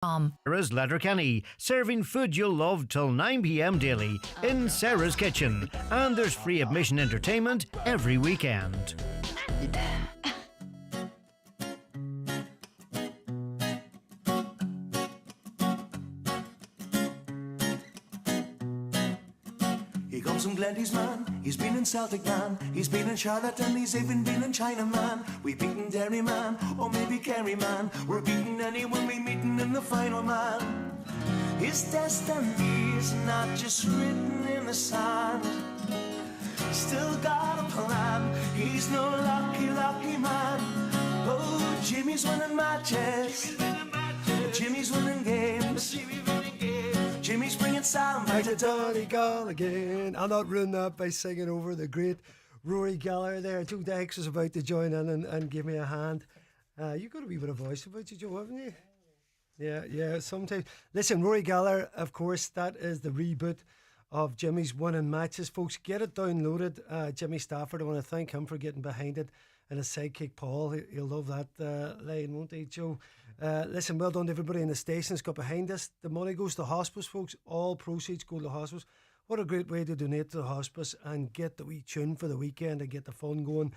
Sara's Letterkenny, serving food you'll love till 9 p.m. daily in Sara's Kitchen. And there's free admission entertainment every weekend. He comes from Glenty's, man. He's been in Celtic, man. He's been in Charlotte and he's even been in China, man. We've beaten Derry, man, or maybe Kerry, man. We're beating anyone we meeting in the final, man. His destiny's not just written in the sand. Still got a plan. He's no lucky man. Oh, Jimmy's winning matches. Jimmy's winning games. Jimmy's bringing sound back to Donegal again. I'll not ruin that by singing over the great Rory Gallagher there. Joe Dex was about to join in and give me a hand. You've got a wee bit of voice about you, Joe, haven't you? Yeah, sometimes. Listen, Rory Gallagher, of course, that is the reboot of Jimmy's Winning Matches. Folks, get it downloaded. Jimmy Stafford, I want to thank him for getting behind it. And his sidekick Paul, he'll love that line, won't he, Joe? Listen, well done to everybody in the station that's got behind us. The money goes to hospice, folks. All proceeds go to hospice. What a great way to donate to the hospice and get the wee tune for the weekend and get the fun going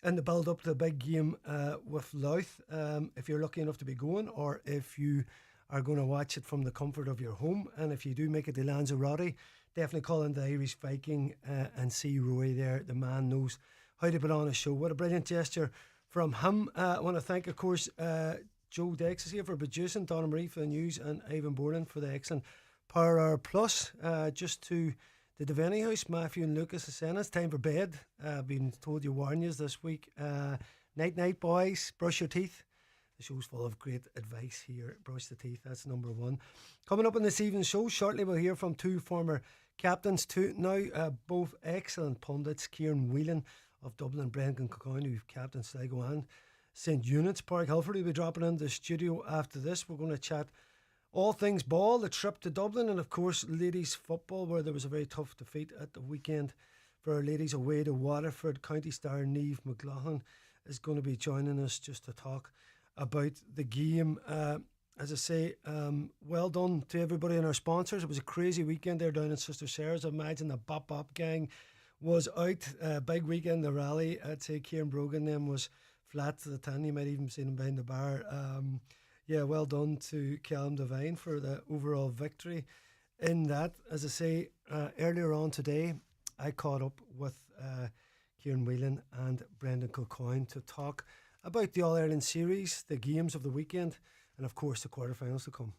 and the build up to the big game with Louth. If you're lucky enough to be going, or if you are going to watch it from the comfort of your home, and if you do make it to Lanzarote, definitely call in the Irish Viking and see Roy there. The man knows how to put on a show. What a brilliant gesture from him. I want to thank, of course, Joe Dex is here for producing, Donna Marie for the news, and Ivan Borland for the excellent Power Hour Plus. Just to the Devenney house, Matthew and Lucas are saying it's time for bed. I've been told you warn yous this week. Night, boys. Brush your teeth. The show's full of great advice here. Brush the teeth, that's number one. Coming up in this evening's show, shortly we'll hear from two former captains, both excellent pundits, Ciaran Whelan of Dublin, Brendan Kilcoyne, who've captained Sligo and St Eunice. Park Hilford will be dropping into the studio after this. We're going to chat all things ball, the trip to Dublin, and of course ladies football, where there was a very tough defeat at the weekend for our ladies away to Waterford. County star Niamh McLaughlin is going to be joining us just to talk about the game. As I say, well done to everybody and our sponsors. It was a crazy weekend there down in Sister Sarah's. I imagine the Bop gang was out. Big weekend, the rally. I'd say Kieran Brogan then was flat to the tan. You might even seen him behind the bar. Well done to Callum Devine for the overall victory in that. As I say, earlier on today, I caught up with Ciaran Whelan and Brendan Kilcoyne to talk about the All-Ireland Series, the games of the weekend, and of course the quarterfinals to come.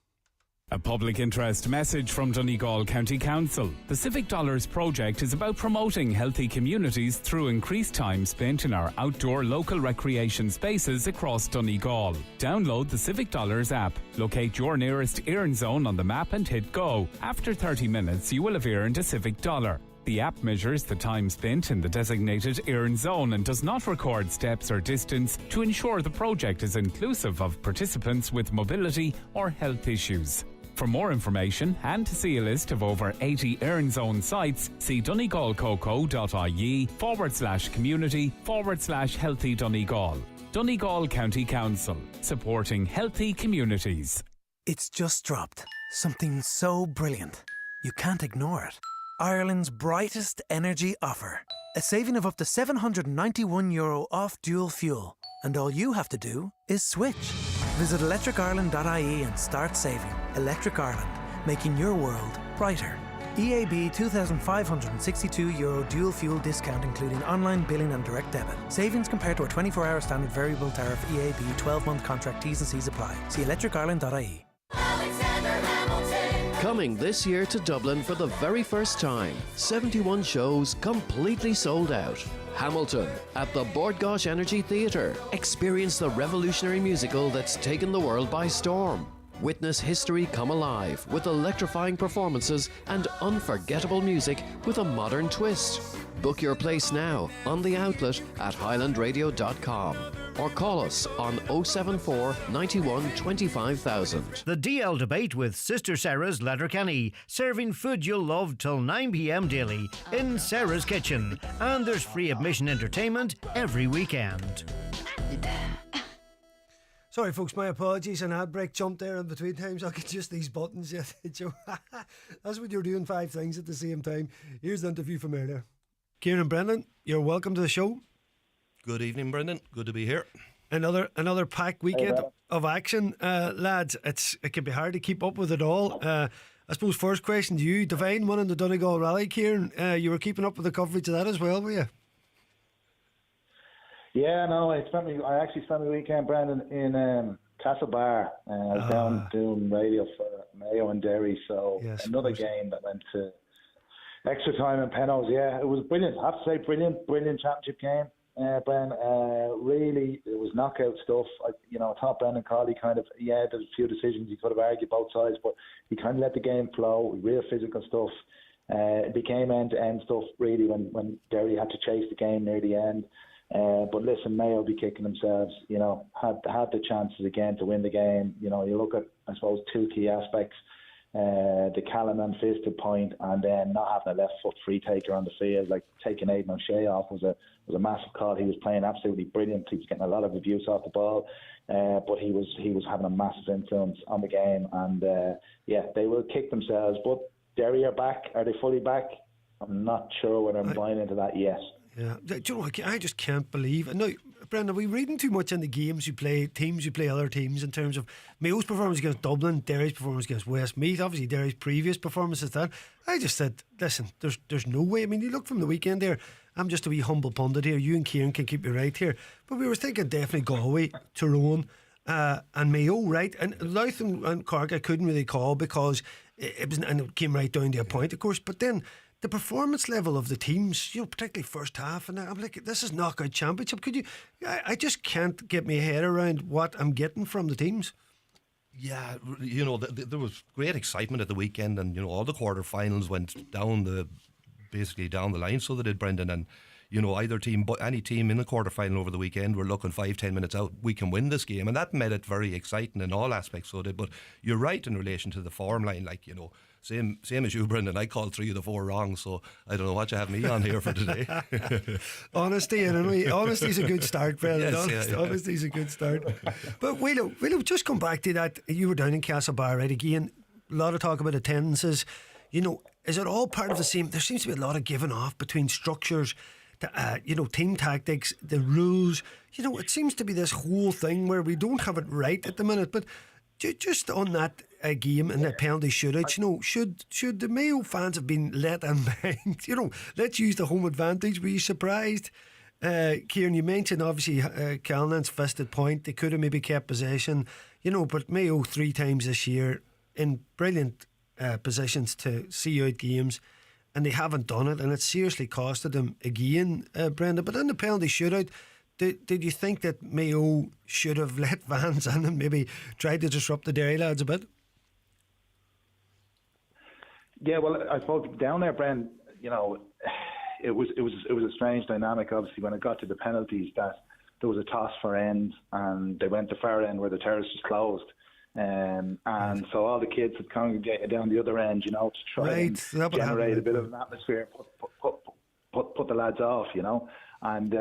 A public interest message from Donegal County Council. The Civic Dollars project is about promoting healthy communities through increased time spent in our outdoor local recreation spaces across Donegal. Download the Civic Dollars app. Locate your nearest Earn zone on the map and hit go. After 30 minutes, you will have earned a Civic Dollar. The app measures the time spent in the designated Earn zone and does not record steps or distance to ensure the project is inclusive of participants with mobility or health issues. For more information and to see a list of over 80 Earn Zone sites, see donegalcoco.ie/community/healthy Donegal. Donegal County Council, supporting healthy communities. It's just dropped. Something so brilliant. You can't ignore it. Ireland's brightest energy offer. A saving of up to €791 off dual fuel. And all you have to do is switch. Visit electricireland.ie and start saving. Electric Ireland, making your world brighter. EAB €2,562 dual fuel discount including online billing and direct debit. Savings compared to a 24-hour standard variable tariff EAB 12-month contract. T's and C's apply. See electricireland.ie. Coming this year to Dublin for the very first time. 71 shows completely sold out. Hamilton at the Bord Gáis Energy Theatre. Experience the revolutionary musical that's taken the world by storm. Witness history come alive with electrifying performances and unforgettable music with a modern twist. Book your place now on the outlet at highlandradio.com or call us on 074 91 25,000. The DL debate with Sister Sara's Letterkenny, serving food you'll love till 9 p.m. daily in Sara's Kitchen. And there's free admission entertainment every weekend. Sorry, folks, my apologies. An ad break jumped there in between times. I could just these buttons, yeah, Joe. That's what you're doing, 5 things at the same time. Here's the interview from earlier. Ciaran and Brendan, you're welcome to the show. Good evening, Brendan. Good to be here. Another packed weekend of action, lads. It can be hard to keep up with it all. I suppose first question to you, Devenney winning the Donegal Rally, Ciaran. You were keeping up with the coverage of that as well, were you? Yeah, no, I actually spent the weekend, Brendan, in Castlebar. I was down doing radio for Mayo and Derry, so yes, another game that went to extra time in Pennos. Yeah, it was brilliant. I have to say, brilliant championship game, Bren. Really, it was knockout stuff. I thought Brendan Cawley there's a few decisions he could have argued both sides, but he kind of let the game flow, real physical stuff. It became end-to-end stuff, really, when Derry had to chase the game near the end. But listen, Mayo be kicking themselves. Had the chances again to win the game. You look at, I suppose, 2 key aspects: the Callanan fisted point, and then not having a left foot free taker on the field. Like taking Aidan O'Shea off was a massive call. He was playing absolutely brilliant. He was getting a lot of abuse off the ball, but he was having a massive influence on the game. And they will kick themselves. But Derry are back. Are they fully back? I'm not sure whether I'm buying into that yet. Yeah, do you know what, I just can't believe. No, Brendan, are we reading too much in the games you play, teams you play, other teams, in terms of Mayo's performance against Dublin, Derry's performance against Westmeath, obviously Derry's previous performances? That I just said, listen, there's no way. I mean, you look from the weekend there. I'm just a wee humble pundit here. You and Ciaran can keep me right here, but we were thinking definitely Galway, Tyrone, and Mayo, right? And Louth and Cork I couldn't really call because it was, and it came right down to a point, of course. But then the performance level of the teams, particularly first half, and I'm like, this is knockout championship. Could you? I just can't get my head around what I'm getting from the teams. Yeah, there was great excitement at the weekend, and all the quarterfinals went basically down the line. So they did, Brendan, and any team in the quarterfinal over the weekend were looking 5-10 minutes out, we can win this game, and that made it very exciting in all aspects. So did, but you're right in relation to the form line, Same as you, Brendan. I called 3 of the 4 wrong, so I don't know what you have me on here for today. Honesty, honesty's a good start, Brendan. Yes, Honesty's a good start. But Whelan, just come back to that. You were down in Castlebar, right? Again, a lot of talk about attendances. Is it all part of the same? There seems to be a lot of giving off between structures, team tactics, the rules. It seems to be this whole thing where we don't have it right at the minute. But just on that game and that penalty shootout, should the Mayo fans have been let in behind? Let's use the home advantage. Were you surprised? Ciaran, you mentioned obviously Callanan's fisted point. They could have maybe kept possession, but Mayo 3 times this year in brilliant positions to see out games, and they haven't done it, and it seriously costed them again, Brenda. But in the penalty shootout, did you think that Mayo should have let Vans in and maybe tried to disrupt the Derry lads a bit? Yeah, well, I suppose down there, Bren, it was a strange dynamic. Obviously, when it got to the penalties, that there was a toss for end, and they went to far end where the terrace was closed, and so all the kids had congregated down the other end, to try and generate a bit of an atmosphere, put the lads off, And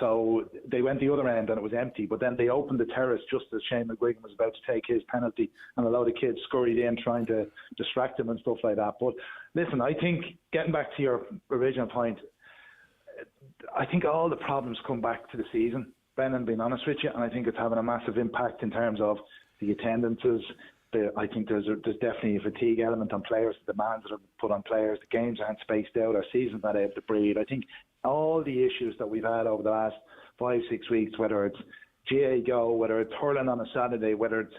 so they went the other end and it was empty, but then they opened the terrace just as Shane McGuigan was about to take his penalty, and a lot of kids scurried in trying to distract him and stuff like that. But listen, I think, getting back to your original point, I think all the problems come back to the season, Brendan, being honest with you, and I think it's having a massive impact in terms of the attendances. I think there's definitely a fatigue element on players, the demands that are put on players, the games aren't spaced out, our season's not able to breathe. I think all the issues that we've had over the last 5-6 weeks, whether it's GA Go, whether it's hurling on a Saturday, whether it's,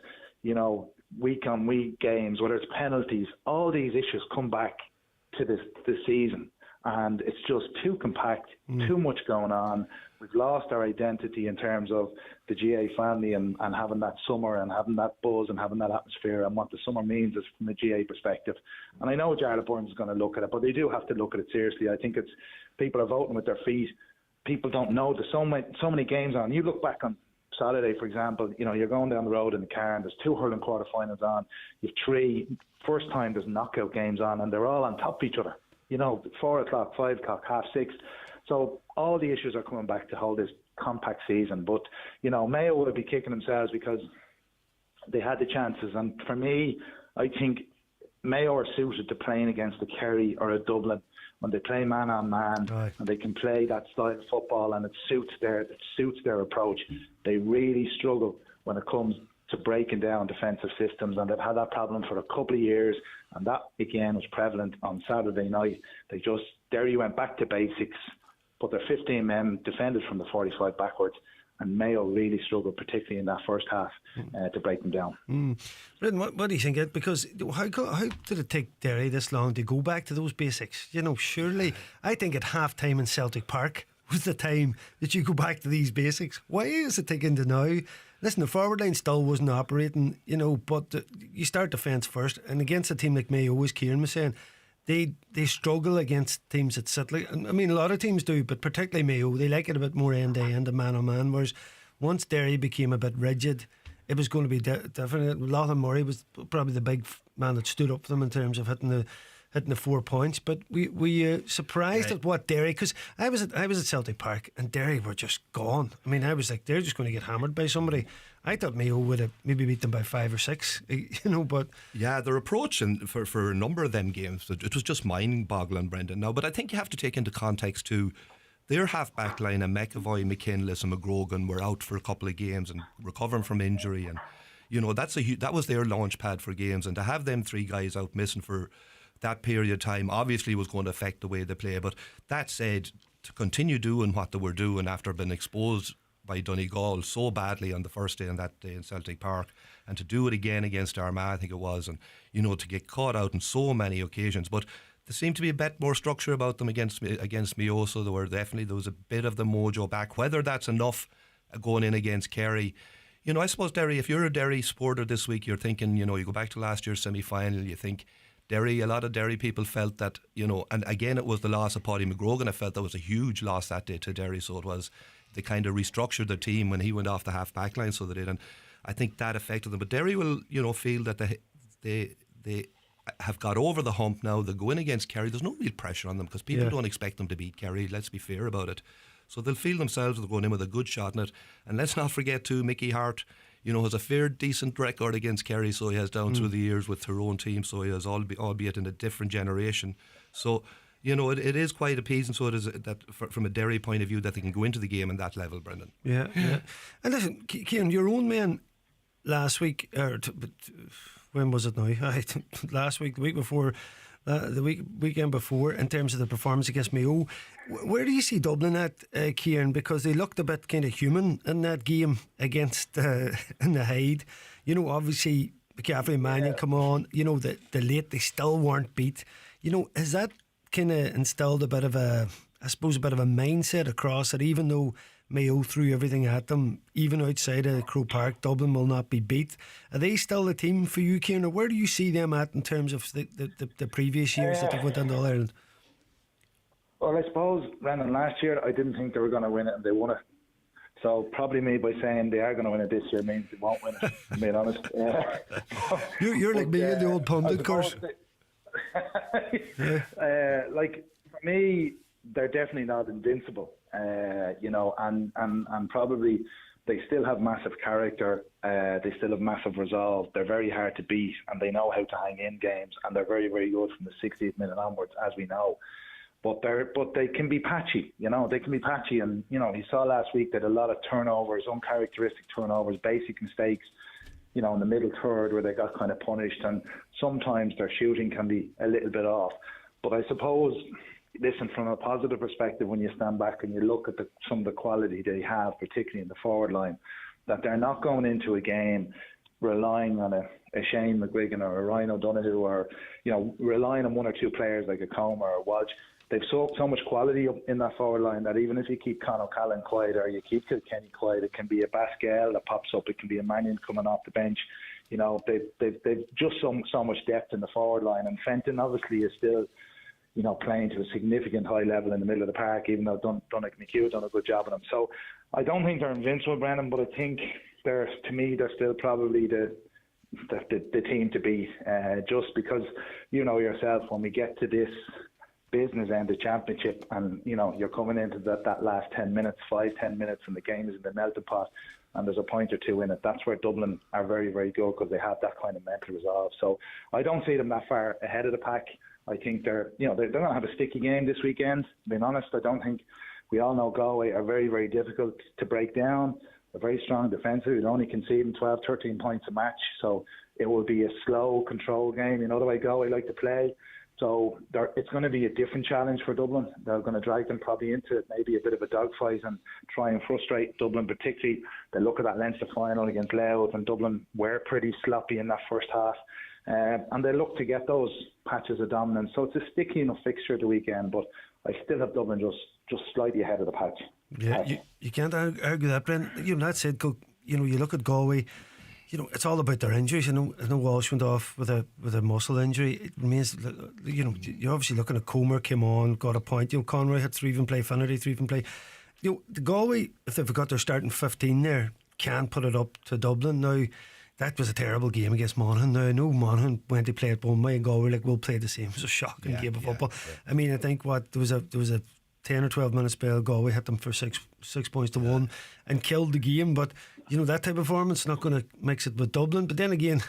week-on-week games, whether it's penalties, all these issues come back to this season. And it's just too compact, too much going on. We've lost our identity in terms of the GA family and having that summer and having that buzz and having that atmosphere and what the summer means is from a GA perspective. And I know Jarlath Burns is going to look at it, but they do have to look at it seriously. I think it's people are voting with their feet. People don't know there's so many games on. You look back on Saturday, for example, you're going down the road in the car and there's 2 hurling quarterfinals on. You've 3 first time there's knockout games on, and they're all on top of each other. 4 o'clock, 5 o'clock, 6:30. So all the issues are coming back to hold this compact season. But, Mayo would be kicking themselves because they had the chances. And for me, I think Mayo are suited to playing against a Kerry or a Dublin when they play man on man, and they can play that style of football, and it suits their approach. They really struggle when it comes to breaking down defensive systems, and they've had that problem for a couple of years, and that again was prevalent on Saturday night. Derry went back to basics, but their 15 men defended from the 45 backwards, and Mayo really struggled, particularly in that first half, to break them down. Brendan, what do you think? Because how did it take Derry this long to go back to those basics? Surely, I think at half-time in Celtic Park was the time that you go back to these basics. Why is it taking to now? Listen, the forward line still wasn't operating, but you start defence first, and against a team like Mayo, as Ciaran was saying, they struggle against teams that sit like, I mean, a lot of teams do, but particularly Mayo, they like it a bit more end to end and man on man. Whereas once Derry became a bit rigid, it was going to be different. Lachlan Murray was probably the big man that stood up for them in terms of hitting the 4 points. But we surprised at what Derry, because I was at Celtic Park and Derry were just gone. I mean, I was like, they're just going to get hammered by somebody. I thought Mayo would have maybe beat them by 5 or 6, but yeah, their approach for a number of them games, it was just mind-boggling, Brendan. Now, but I think you have to take into context too, their half-back line and McAvoy, McKinless and McGrogan were out for a couple of games and recovering from injury, and that was their launch pad for games, and to have them 3 guys out missing for that period of time obviously was going to affect the way they play. But that said, to continue doing what they were doing after being exposed by Donegal so badly on the first day and that day in Celtic Park, and to do it again against Armagh, I think it was, and to get caught out on so many occasions. But there seemed to be a bit more structure about them against Mayo, so there was a bit of the mojo back. Whether that's enough going in against Kerry, I suppose Derry, if you're a Derry supporter this week, you're thinking, you go back to last year's semi-final, you think Derry, a lot of Derry people felt that, and again it was the loss of Paddy McGrogan. I felt that was a huge loss that day to Derry, so it was, they kind of restructured their team when he went off the half-back line, so they did, and I think that affected them. But Derry will, feel that they have got over the hump now. They go in against Kerry. There's no real pressure on them because people don't expect them to beat Kerry. Let's be fair about it. So they'll feel themselves they're going in with a good shot in it. And let's not forget too, Mickey Hart, has a fair decent record against Kerry, so he has down through the years with her own team, so he has albeit in a different generation. So it is quite appeasing. So it is that from a Derry point of view that they can go into the game on that level, Brendan. Yeah. And listen, Ciaran, your own men last week, when was it now? Last week, the week before, the weekend before, in terms of the performance against Mayo, where do you see Dublin at, Ciaran? Because they looked a bit kind of human in that game against in the Hyde. Obviously McCaffrey and Mannion come on. The late they still weren't beat. Has that kind of instilled a bit of a mindset across it? Even though Mayo threw everything at them, even outside of Croke Park, Dublin will not be beat. Are they still the team for you, Ciaran, or where do you see them at in terms of the previous years that they've went into All Ireland? Well, I suppose, Brendan, last year I didn't think they were going to win it, and they won it. So probably me by saying they are going to win it this year means they won't win it, to be honest. You're like me in the old pundit course. Like, for me, they're definitely not invincible, and probably they still have massive character, they still have massive resolve. They're very hard to beat, and they know how to hang in games, and they're very, very good from the 60th minute onwards, as we know. But they can be patchy, they can be patchy, and you saw last week that a lot of turnovers, uncharacteristic turnovers, basic mistakes, in the middle third where they got kind of punished, and sometimes their shooting can be a little bit off. But I suppose, listen, from a positive perspective, when you stand back and you look at some of the quality they have, particularly in the forward line, that they're not going into a game relying on a Shane McGuigan or a Ryan O'Donoghue, or relying on one or two players like a Comer or Walsh. They've so much quality up in that forward line that even if you keep Conor Callan quiet or you keep Kilkenny quiet, it can be a Basquel that pops up, it can be a Mannion coming off the bench. They've just so much depth in the forward line, and Fenton obviously is still playing to a significant high level in the middle of the park, even though Donnac McHugh done a good job on them. So I don't think they're invincible, Brennan, but I think they're still probably the team to beat, just because yourself, when we get to this business end of championship, and you're coming into that last 10 minutes, 5-10 minutes, and the game is in the melting pot, and there's a point or two in it. That's where Dublin are very, very good, because they have that kind of mental resolve. So I don't see them that far ahead of the pack. I think they're going to have a sticky game this weekend. Being honest, I don't think, we all know Galway are very, very difficult to break down. They're very strong defensive. They're only conceding 12, 13 points a match. So it will be a slow, control game. The way Galway like to play. So it's going to be a different challenge for Dublin. They're going to drag them probably into maybe a bit of a dogfight and try and frustrate Dublin, particularly. They look at that Leinster final against Louth, and Dublin were pretty sloppy in that first half. And they look to get those patches of dominance. So it's a sticky enough fixture the weekend, but I still have Dublin just slightly ahead of the patch. Yeah, you can't argue that, Brent. That said, you look at Galway. It's all about their injuries. I know Walsh went off with a muscle injury. It remains, you're obviously looking at Comer came on, got a point. Conroy had 3 even play, Finnerty 3 even play. The Galway, if they've got their starting 15 there, can put it up to Dublin. Now, that was a terrible game against Monaghan. Now, I know Monaghan went to play at Bournemouth, and Galway we'll play the same. It was a shocking game of football. Yeah. I mean, I think there was a 10 or 12 minute spell. Galway hit them for 6 points to 1 and killed the game. But that type of performance not going to mix it with Dublin. But then again,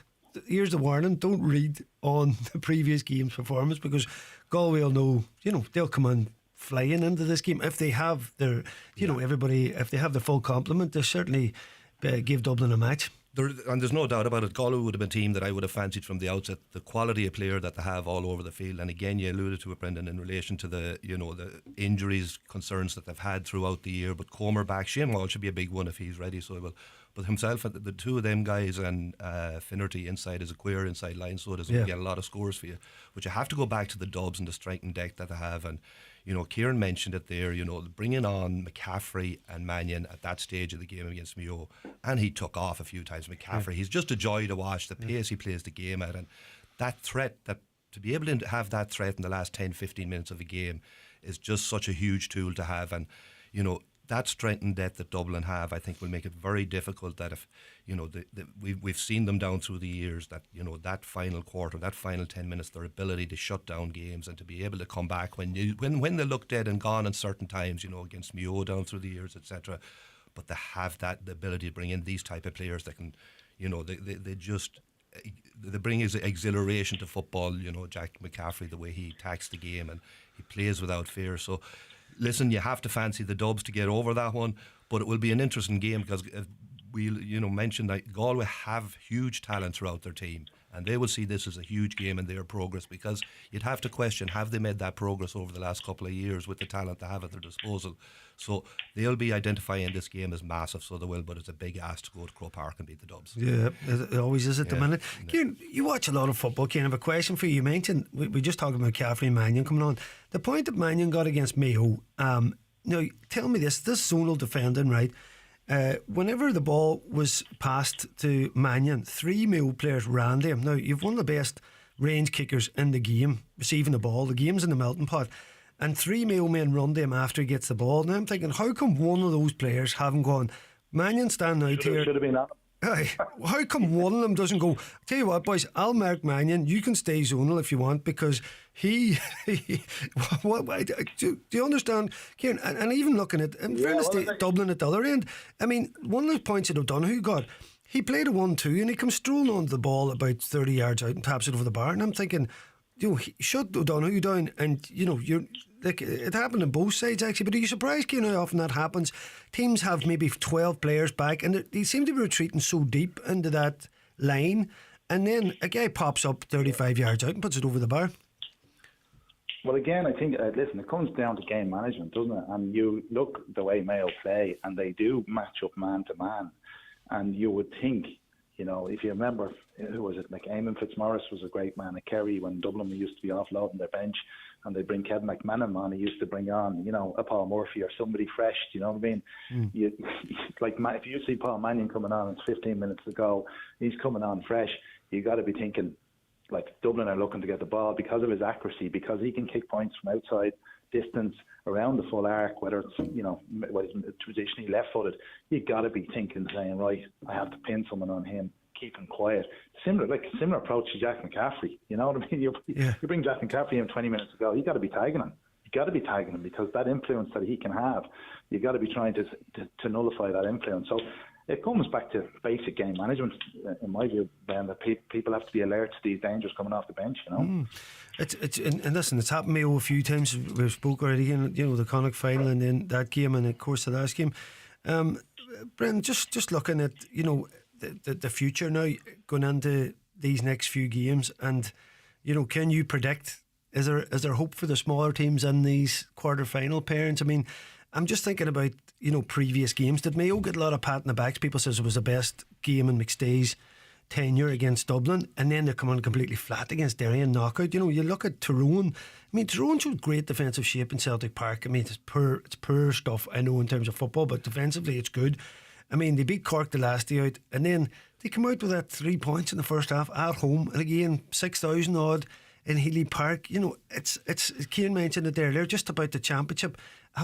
here's the warning: don't read on the previous game's performance, because Galway will know. They'll come on flying into this game if they have their everybody, if they have the full complement. They certainly give Dublin a match. And there's no doubt about it, Galway would have been a team that I would have fancied from the outset. The quality of player that they have all over the field, and again you alluded to it, Brendan, in relation to the the injuries, concerns that they've had throughout the year. But Comer back, Shane Wall should be a big one if he's ready, so he will. But himself, the two of them guys, and Finnerty inside is a queer inside line, so does get a lot of scores for you. But you have to go back to the dubs and the strength and depth that they have. And Ciaran mentioned it there, bringing on McCaffrey and Mannion at that stage of the game against Mayo, and he took off a few times. McCaffrey, he's just a joy to watch, the pace he plays the game at, and that threat, that to be able to have that threat in the last 10-15 minutes of a game is just such a huge tool to have. And that strength and depth that Dublin have, I think, will make it very difficult that if, we've seen them down through the years, that, that final quarter, that final 10 minutes, their ability to shut down games and to be able to come back when they look dead and gone in certain times, against Mayo down through the years, etc. But they have the ability to bring in these type of players that can, they bring his exhilaration to football. Jack McCaffrey, the way he attacks the game and he plays without fear. So listen, you have to fancy the Dubs to get over that one, but it will be an interesting game, because we mentioned that Galway have huge talent throughout their team, and they will see this as a huge game in their progress, because you'd have to question, have they made that progress over the last couple of years with the talent they have at their disposal? So they'll be identifying this game as massive, so they will, but it's a big ask to go to Croke Park and beat the Dubs. Yeah, it always is at the minute. Ciaran, you watch a lot of football. Ciaran, I have a question for you. You mentioned, we just talked about Caffrey and Mannion coming on. The point that Mannion got against Mayo, now tell me this zonal defending, right? Whenever the ball was passed to Mannion, 3 Mayo players ran to him. Now, you've one of the best range kickers in the game, receiving the ball. The game's in the melting pot. And 3 Mayo men run to him after he gets the ball. Now I'm thinking, how come one of those players haven't gone, Mannion, stand out here? Should have been up. How come one of them doesn't go, tell you what, boys, I'll mark Mannion, you can stay zonal if you want, because do you understand, Ciaran? And even looking at Dublin at the other end, I mean, one of the points that O'Donoghue got, he played a 1-2 and he comes strolling onto the ball about 30 yards out and taps it over the bar, and I'm thinking, shut O'Donoghue down, and you're like, it happened on both sides actually. But are you surprised, Ciaran, how often that happens? Teams have maybe 12 players back, and they seem to be retreating so deep into that line, and then a guy pops up 35 yards out and puts it over the bar. Well, again, I think, listen, it comes down to game management, doesn't it? And you look the way Mayo play, and they do match up man to man, and you would think, if you remember, who was it? Like Eamon Fitzmaurice was a great man at Kerry when Dublin used to be offloading their bench, and they bring Kevin McMahon on. He used to bring on, a Paul Murphy or somebody fresh. Do you know what I mean? If you see Paul Mannion coming on, it's 15 minutes to go. He's coming on fresh. You got to be thinking, like, Dublin are looking to get the ball because of his accuracy, because he can kick points from outside distance around the full arc, whether it's traditionally left-footed. You got to be thinking, saying, right, I have to pin someone on him, keeping quiet. Similar approach to Jack McCaffrey. You know what I mean? You bring Jack McCaffrey in 20 minutes ago, you got to be tagging him. You got to be tagging him because that influence that he can have, you got to be trying to nullify that influence. So it comes back to basic game management, in my view, Ben, that people have to be alert to these dangers coming off the bench. You know, and listen, it's happened to me a few times. We've spoke already. You know, the Connacht final and then that game, and of course the last game. Brendan, just looking at the future now going into these next few games, and can you predict? Is there hope for the smaller teams in these quarter-final pairings? I mean, I'm just thinking about previous games. Did Mayo get a lot of pat in the backs? People says it was the best game in McStay's tenure against Dublin, and then they come on completely flat against Derry and knockout. You look at Tyrone. I mean, Tyrone showed great defensive shape in Celtic Park. I mean, it's poor stuff, I know, in terms of football, but defensively it's good. I mean, they beat Cork the last day out, and then they come out with that 3 points in the first half at home, and again 6,000 odd in Healy Park. It's Ciaran mentioned it there. They're just about the championship.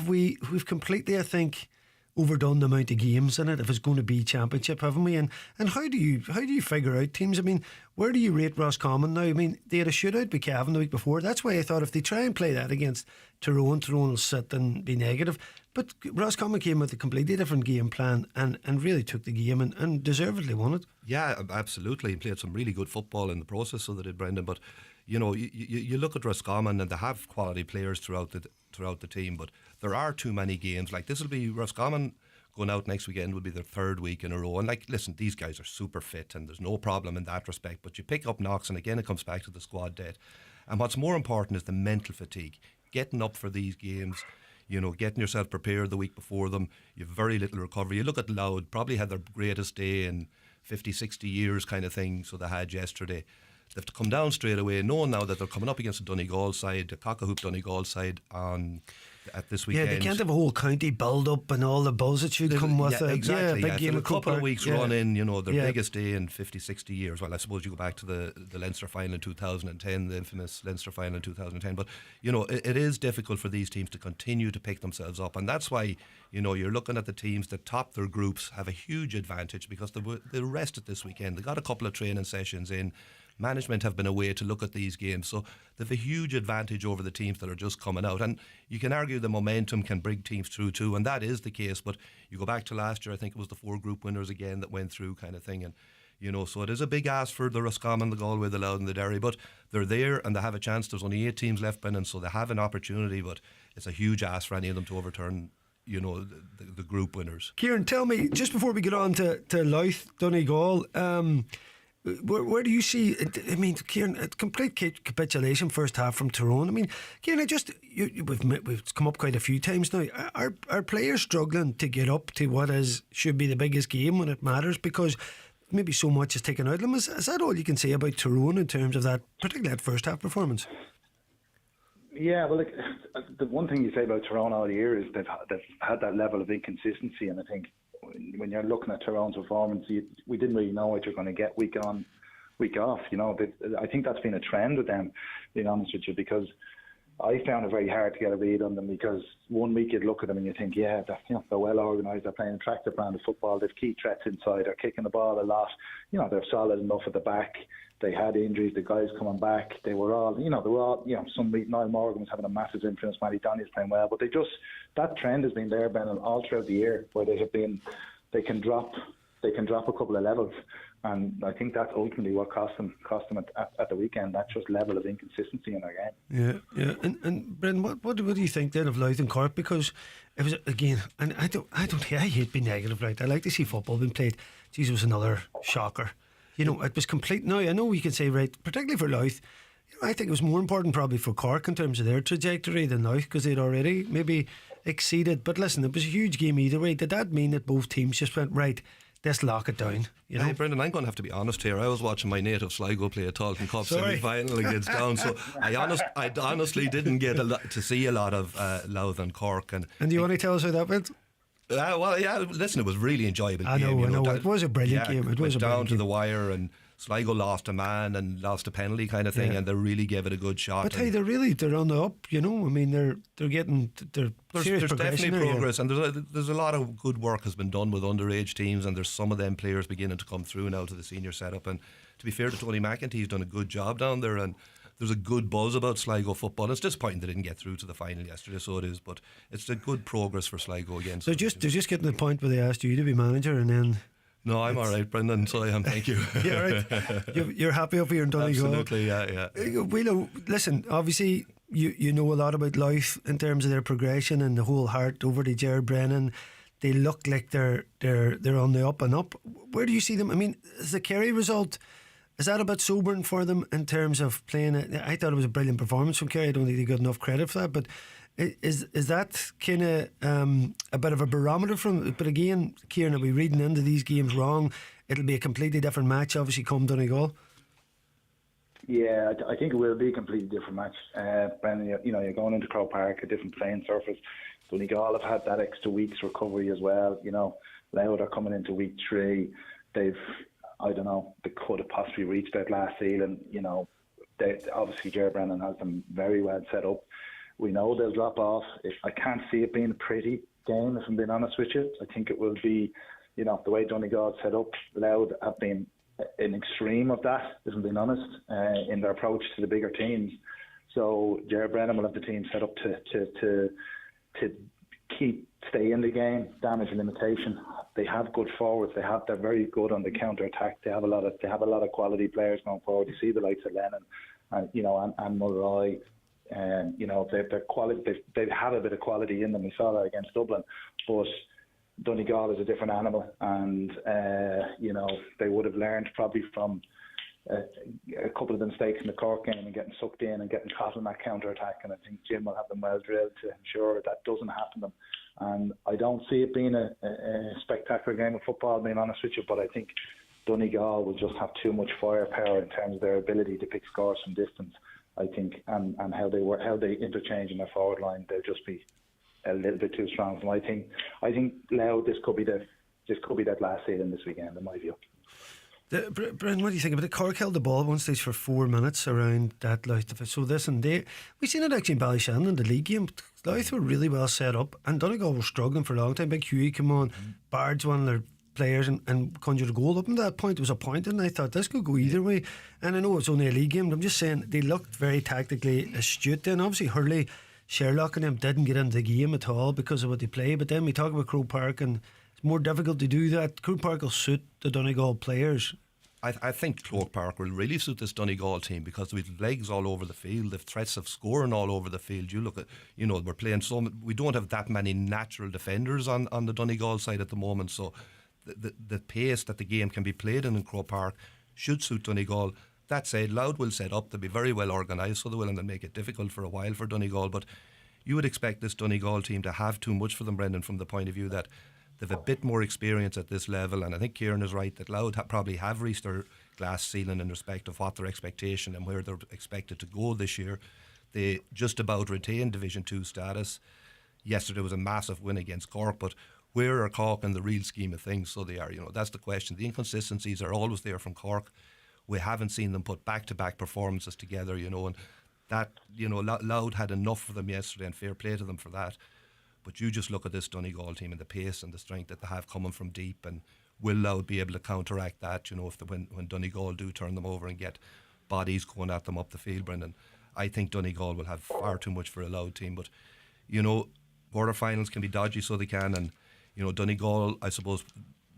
We've completely, I think, overdone the amount of games in it if it's going to be championship, haven't we? And how do you figure out teams? I mean, where do you rate Roscommon now? I mean, they had a shootout with Cavan the week before. That's why I thought if they try and play that against Tyrone will sit and be negative. But Roscommon came with a completely different game plan and really took the game and deservedly won it. Yeah, absolutely. He played some really good football in the process, so they did, Brendan. But you look at Roscommon and they have quality players throughout the team, but there are too many games. Like this will be Roscommon going out next weekend will be their third week in a row. And listen, these guys are super fit and there's no problem in that respect. But you pick up knocks, and again it comes back to the squad depth. And what's more important is the mental fatigue. Getting up for these games, getting yourself prepared the week before them. You've very little recovery. You look at Louth, probably had their greatest day in 50, 60 years kind of thing, so they had yesterday. They have to come down straight away, knowing now that they're coming up against a Donegal side, a Cockahoo Donegal side at this weekend. Yeah, they can't have a whole county build up and all the buzz that should come with it. Exactly. Big game a couple of weeks run in, their Yeah. biggest day in 50, 60 years. Well, I suppose you go back to the Leinster final in 2010, the infamous Leinster final in 2010. But, it is difficult for these teams to continue to pick themselves up. And that's why, you're looking at the teams that top their groups have a huge advantage because they rested this weekend. They got a couple of training sessions in. Management have been away to look at these games, so they have a huge advantage over the teams that are just coming out. And you can argue the momentum can bring teams through too, and that is the case. But you go back to last year, I think it was the 4 group winners again that went through, kind of thing. And so it is a big ask for the Roscommon, the Galway, the Louth and the Derry, but they're there and they have a chance. There's only 8 teams left, Brendan, so they have an opportunity, but it's a huge ask for any of them to overturn the group winners. Ciaran, tell me, just before we get on to Louth, Donegal, where do you see? I mean, Ciaran, a complete capitulation first half from Tyrone. I mean, Ciaran, we've come up quite a few times now. Are players struggling to get up to should be the biggest game when it matters because maybe so much is taken out of them? Is that all you can say about Tyrone in terms of that, particularly that first half performance? Yeah, well, the one thing you say about Tyrone all year is they've had that level of inconsistency, and I think when you're looking at Tyrone's performance, we didn't really know what you're going to get week on, week off. I think that's been a trend with them, being honest with you, because I found it very hard to get a read on them because one week you'd look at them and you think, yeah, they're well organised, they're playing an attractive brand of football, they've key threats inside, they're kicking the ball a lot, they're solid enough at the back. They had injuries, the guys coming back, they were all, some week Niall Morgan was having a massive influence, Matty Donny's playing well, but that trend has been there, Ben, all throughout the year, where they can drop a couple of levels, and I think that's ultimately what cost them at the weekend, that just level of inconsistency in their game. Yeah. And Brendan, what do you think then of Louth and Cork? Because it was, again, and I hate being negative, right? I like to see football being played. Jesus, it was another shocker. It was complete. Now, I know we can say, right, particularly for Louth, I think it was more important probably for Cork in terms of their trajectory than Louth because they'd already maybe exceeded. But listen, it was a huge game either way. Did that mean that both teams just went, right, let's lock it down? Hey, Brendan, I'm going to have to be honest here. I was watching my native Sligo play a Tailteann Cup semi-final against Down, so I honestly didn't get to see a lot of Louth and Cork. And do you want to tell us how that went? Well, yeah, listen, it was really enjoyable. I know. It was a brilliant game. It was down to the wire, and Sligo lost a man and lost a penalty kind of thing, and they really gave it a good shot. But hey, they're on the up, you know. I mean, they're getting serious there's progression definitely there, progress, and there's a lot of good work has been done with underage teams, and there's some of them players beginning to come through now to the senior setup. And to be fair to Tony McEntee, he's done a good job down there, and there's a good buzz about Sligo football. It's disappointing they didn't get through to the final yesterday, so it is, but it's a good progress for Sligo again. They're just getting to the point where they asked you to be manager, and then. No, I'm all right, Brendan. So I am. Thank you. Yeah, right. You're happy up here in Donegal. Absolutely, yeah. Whelan, listen. Obviously, you know a lot about life in terms of their progression and the whole heart over to Jared Brennan. They look like they're on the up and up. Where do you see them? I mean, is the Kerry result, is that a bit sobering for them in terms of playing? I thought it was a brilliant performance from Kerry. I don't think they got enough credit for that, but. Is that kind of a bit of a barometer from? But again, Ciaran, are we reading into these games wrong? It'll be a completely different match, obviously, come Donegal. Yeah, I think it will be a completely different match. Brendan, you're going into Croke Park, a different playing surface. Donegal have had that extra week's recovery as well. You know, Louth are coming into week 3. They could have possibly reached that glass ceiling. You know, obviously Jared Brennan has them very well set up. We know they'll drop off. I can't see it being a pretty game, if I'm being honest with you. I think it will be, you know, the way Donegal set up, Louth have been an extreme of that, if I'm being honest, in their approach to the bigger teams. So Jared Brennan will have the team set up to stay in the game, damage and limitation. They have good forwards. They're very good on the counter attack. They have a lot of quality players going forward. You see the likes of Lennon and Mulroy. You know, they're quality. They have a bit of quality in them. We saw that against Dublin, but Donegal is a different animal, and you know, they would have learned probably from a couple of the mistakes in the Cork game and getting sucked in and getting caught in that counter attack. And I think Jim will have them well drilled to ensure that doesn't happen to them. And I don't see it being a spectacular game of football, being honest with you, but I think Donegal will just have too much firepower in terms of their ability to pick scores from distance. I think, and how they interchange in their forward line, they'll just be a little bit too strong for them. I think Louth, this could be that last ceiling this weekend, in my view. Brendan, what do you think about it? Cork held the ball at one stage for 4 minutes around that Louth. So we've seen it actually in Ballyshannon in the league game. Louth were really well set up, and Donegal were struggling for a long time. Big Hughie came on, Bard's one of their players and conjured a goal. Up until that point, it was a point, and I thought this could go either way. And I know it's only a league game, but I'm just saying they looked very tactically astute. Then obviously Hurley, Sherlock and them didn't get into the game at all because of what they play. But then we talk about Croke Park, and it's more difficult to do that. Croke Park will suit the Donegal players. I think Croke Park will really suit this Donegal team because we've legs all over the field, they've threats of scoring all over the field. You look at, you know, we're playing we don't have that many natural defenders on the Donegal side at the moment, so the pace that the game can be played in Croke Park should suit Donegal. That said, Louth will set up, they'll be very well organised, so they will, and they'll make it difficult for a while for Donegal. But you would expect this Donegal team to have too much for them, Brendan, from the point of view that they've a bit more experience at this level, and I think Ciaran is right that Louth probably have reached their glass ceiling in respect of what their expectation and where they're expected to go this year. They just about retained Division 2 status. Yesterday was a massive win against Cork, but where are Cork in the real scheme of things? So they are, you know, that's the question. The inconsistencies are always there from Cork. We haven't seen them put back-to-back performances together, you know, and that, you know, Louth had enough for them yesterday, and fair play to them for that. But you just look at this Donegal team and the pace and the strength that they have coming from deep, and will Louth be able to counteract that, you know, when Donegal do turn them over and get bodies going at them up the field, Brendan? I think Donegal will have far too much for a Louth team, but, you know, quarterfinals can be dodgy, so they can, and, you know, Donegal, I suppose,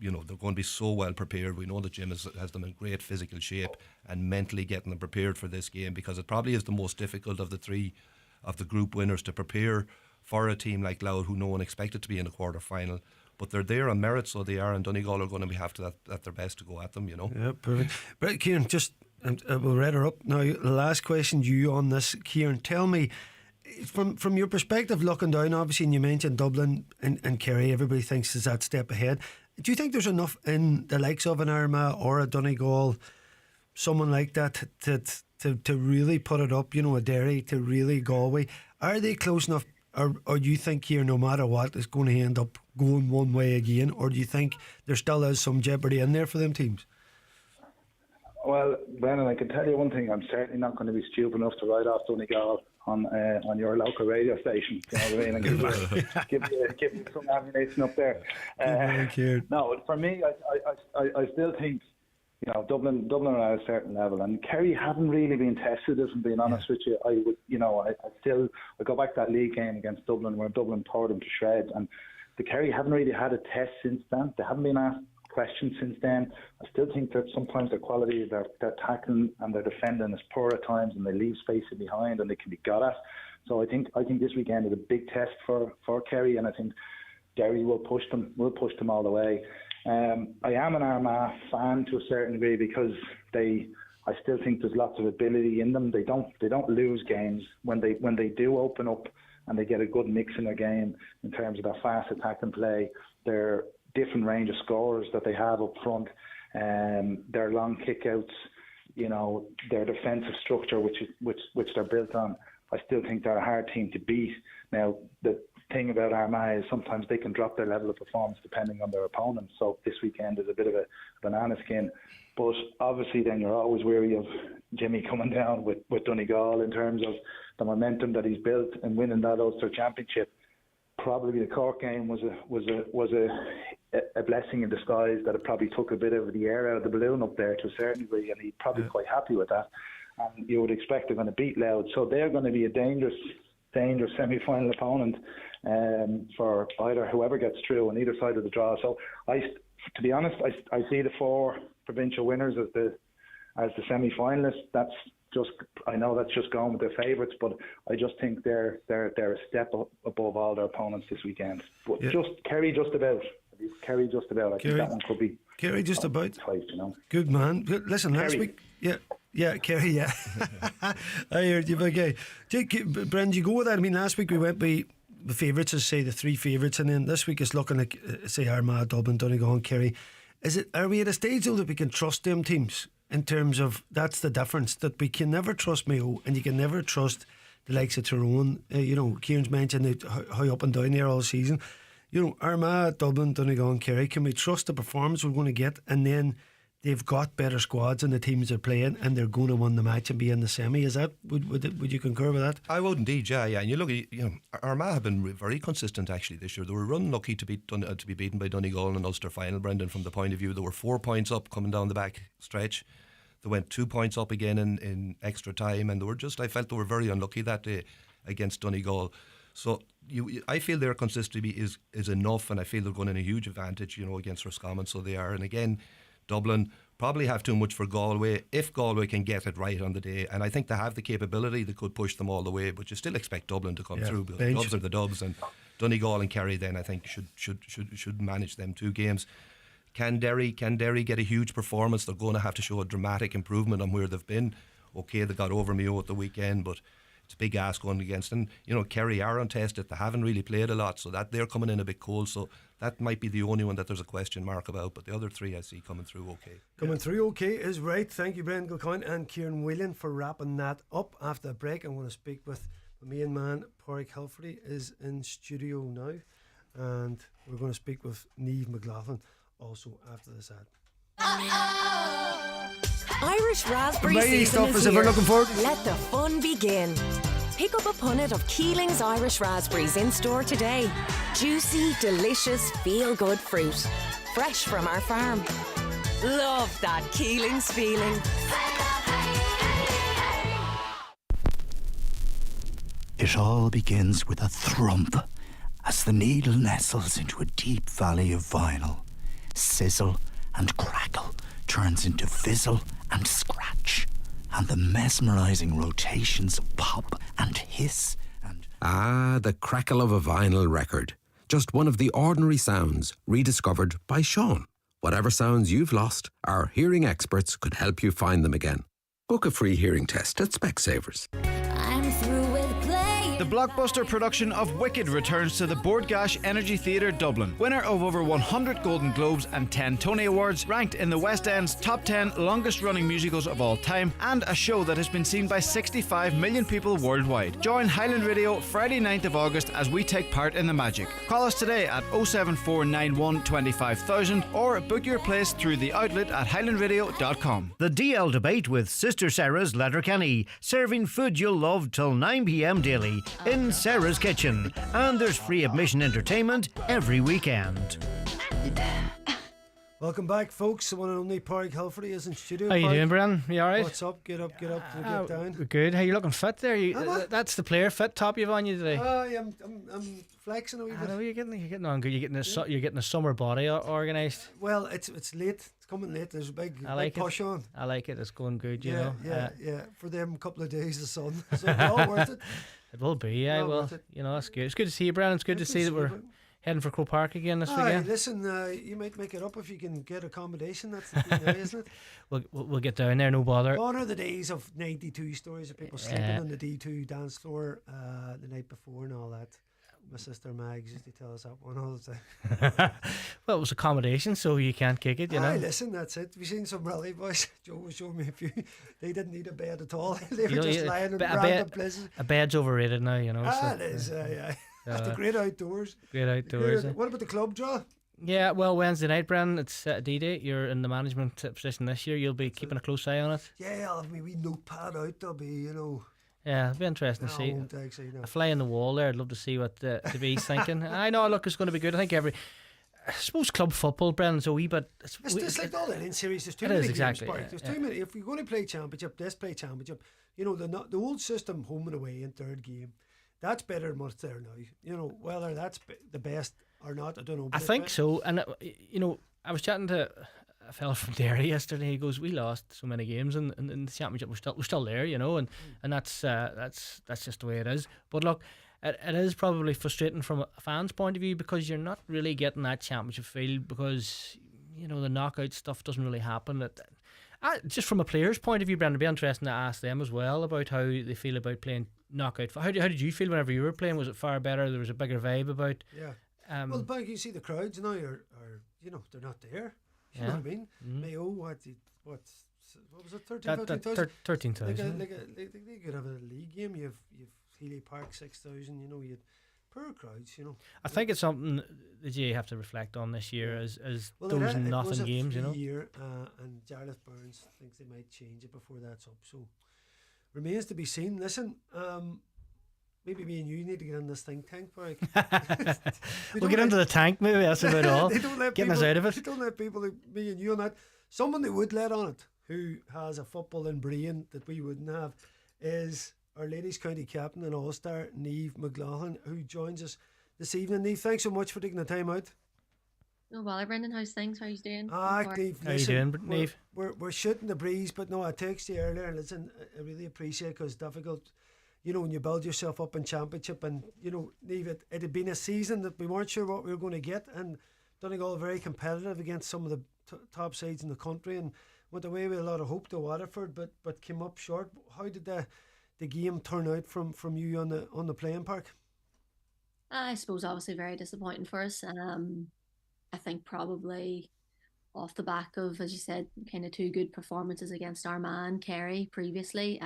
you know, they're going to be so well prepared. We know that Jim has them in great physical shape and mentally getting them prepared for this game, because it probably is the most difficult of the three of the group winners to prepare for a team like Louth, who no one expected to be in a quarter final, but they're there on merit, so they are, and Donegal are going to be have to at their best to go at them, you know. Yeah, perfect. Right, Ciaran, just we'll read her up now. The last question to you on this, Ciaran, tell me, from your perspective, looking down, obviously, and you mentioned Dublin and Kerry, everybody thinks is that step ahead. Do you think there's enough in the likes of an Armagh or a Donegal, someone like that, to really put it up, you know, a Derry, to really Galway? Are they close enough? Or do you think here, no matter what, it's going to end up going one way again? Or do you think there still is some jeopardy in there for them teams? Well, Brennan, I can tell you one thing. I'm certainly not going to be stupid enough to write off Donegal on your local radio station. You know what I mean? And give you some ammunition up there. No, for me, I still think, you know, Dublin are at a certain level, and Kerry haven't really been tested. If I'm being honest with you, I go back to that league game against Dublin where Dublin tore them to shreds, and the Kerry haven't really had a test since then. They haven't been asked questions since then. I still think that sometimes their quality, their tackling and their defending is poor at times, and they leave space behind, and they can be got at. So I think this weekend is a big test for Kerry, and I think Derry will push them all the way. I am an Armagh fan to a certain degree because I still think there's lots of ability in them. They don't lose games when they do open up and they get a good mix in their game in terms of their fast attack and play, their different range of scorers that they have up front, their long kickouts, you know, their defensive structure which they're built on. I still think they're a hard team to beat. Now the thing about Armagh is sometimes they can drop their level of performance depending on their opponent. So this weekend is a bit of a banana skin. But obviously then you're always wary of Jimmy coming down with Donegal in terms of the momentum that he's built and winning that Ulster Championship. Probably the Cork game was a blessing in disguise, that it probably took a bit of the air out of the balloon up there to a certain degree, and he's probably quite happy with that. And you would expect they're going to beat Louth. So they're going to be a dangerous semi-final opponent for either whoever gets through on either side of the draw. So to be honest, I see the four provincial winners as the semi-finalists. I know that's just going with their favourites, but I just think they're a step above all their opponents this weekend. But Kerry just about. I think that one could be Kerry just about. Tight, you know. Good man. Good. Listen, Kerry. last week, Kerry, yeah. I heard you, big guy. Brendan, you go with that? I mean, last week we went by the favourites, as say the three favourites, and then this week it's looking like say Armagh, Dublin, Donegal, and Kerry. Are we at a stage though that we can trust them teams? In terms of, that's the difference, that we can never trust Mayo and you can never trust the likes of Tyrone. Ciaran's mentioned how up and down there all season. Armagh, Dublin, Donegal and Kerry, can we trust the performance we're going to get? And then they've got better squads and the teams they're playing, and they're going to win the match and be in the semi. Is that, would you concur with that? I would indeed, yeah. And you look at, Armagh have been very consistent actually this year. They were unlucky to be beaten by Donegal in an Ulster final, Brendan, from the point of view they were 4 points up coming down the back stretch. They went 2 points up again in extra time, and I felt they were very unlucky that day against Donegal. So I feel their consistency is enough, and I feel they're going in a huge advantage, against Roscommon. So they are. And again, Dublin probably have too much for Galway if Galway can get it right on the day, and I think they have the capability. They could push them all the way, but you still expect Dublin to come through. Because Dubs are the Dubs, and Donegal and Kerry then I think should manage them two games. Can Derry get a huge performance? They're going to have to show a dramatic improvement on where they've been. Okay, they got over Mayo at the weekend, but it's a big ask going against. And Kerry are untested. They haven't really played a lot, so that they're coming in a bit cold. So that might be the only one that there's a question mark about. But the other three I see coming through okay. Coming through okay is right. Thank you, Brendan Kilcoyne and Ciaran Whelan, for wrapping that up. After the break, I'm going to speak with my main man, Pádraig Hilferty, is in studio now, and we're going to speak with Niamh McLaughlin also after this ad. Irish raspberry season stuff is if we're here. looking forward. Let the fun begin. Pick up a punnet of Keeling's Irish raspberries in store today. Juicy, delicious, feel-good fruit. Fresh from our farm. Love that Keeling's feeling. It all begins with a thump as the needle nestles into a deep valley of vinyl. Sizzle and crackle turns into fizzle and scratch, and the mesmerising rotations of pop and hiss and... Ah, the crackle of a vinyl record. Just one of the ordinary sounds rediscovered by Sean. Whatever sounds you've lost, our hearing experts could help you find them again. Book a free hearing test at Specsavers. I'm through with playing The blockbuster production of Wicked returns to the Bord Gáis Energy Theatre Dublin. Winner of over 100 Golden Globes and 10 Tony Awards, ranked in the West End's top 10 longest running musicals of all time, and a show that has been seen by 65 million people worldwide. Join Highland Radio Friday 9th of August as we take part in the magic. Call us today at 07491 25000 or book your place through the outlet at highlandradio.com. The DL debate with Sister Sarah's Letterkenny, serving food you'll love till 9 p.m. daily in Sarah's Kitchen. And there's free admission entertainment every weekend. Welcome back, folks. The one and only Park Hilferty is in studio. How you Park, doing, Brennan? You alright? What's up? Get up, get down. We're good. How you looking fit there? That's the player fit top you've on you today. I'm flexing a wee bit. You're getting on good. You're getting a summer body organised. Well, it's late. It's coming late. There's a big push on. I like it. It's going good. You know. Yeah. For them, couple of days of sun, so it's all worth it. It will be. Yeah. Well, you know, that's good. It's good to see you, Brennan. It's good to see that we're heading for Crow Park again this weekend. Listen, you might make it up if you can get accommodation. That's the thing, isn't it? We'll get down there, no bother. Gone are the days of 92 stories of people sleeping on the D2 dance floor the night before and all that. My sister Mags used to tell us that one all the time. Well, it was accommodation, so you can't kick it, you know. Listen, that's it. We've seen some rally boys. Joe was showing me a few. They didn't need a bed at all. They were just lying in random places. A bed's overrated now, you know. It is, yeah. The great outdoors. What about the club draw? Yeah, well, Wednesday night, Brennan, it's D-Day. You're in the management position this year. You'll be keeping a close eye on it. Yeah, I'll have my wee notepad out. There'll be, you know. Yeah, it'll be interesting to see. A fly in the wall there. I'd love to see what the B's thinking. I know, look, it's going to be good. I think I suppose club football, Brennan's a wee bit. It's like all that in series. There's too many games. There's too many. If we're going to play championship, let's play championship. You know, the old system, home and away in third game, that's better than what's there now. You know, whether that's the best or not, I don't know. I think so. And you know, I was chatting to a fella from Derry yesterday. He goes, "We lost so many games in the championship. We're still there, you know, and that's just the way it is." But look, it is probably frustrating from a fan's point of view because you're not really getting that championship feel because you know the knockout stuff doesn't really happen. Just from a player's point of view, Brendan, it'd be interesting to ask them as well about how they feel about playing knockout. How did you feel whenever you were playing? Was it far better? There was a bigger vibe about. Yeah. Well, back you see the crowds now are you know they're not there. You know what I mean? Mayo, what was it? 13,000. They could have a league game. You've Healy Park 6,000. You know, you'd poor crowds. You know. I think it's something that you have to reflect on this year as well, those nothing games. You know. And Jarlath Burns thinks they might change it before that's up. So remains to be seen. Listen, maybe me and you need to get in this think tank, Park. We'll get into the tank. Maybe that's about all. Getting us out of it. They don't let people like me and you on that. Someone they would let on it, who has a footballing brain that we wouldn't have, is our ladies county captain and all-star Niamh McLaughlin, who joins us this evening. Niamh, thanks so much for taking the time out. No bother, Brendan. How's things? How you doing? Niamh, how you doing, Niamh? We're shooting the breeze, but no, I texted you earlier, and listen, I really appreciate it because it's difficult. You know, when you build yourself up in championship, and you know, Niamh, it had been a season that we weren't sure what we were going to get, and Donegal very competitive against some of the top sides in the country, and went away with a lot of hope to Waterford, but came up short. How did the game turn out from you on the playing park? I suppose obviously very disappointing for us. I think probably off the back of, as you said, kind of two good performances against our man Kerry previously.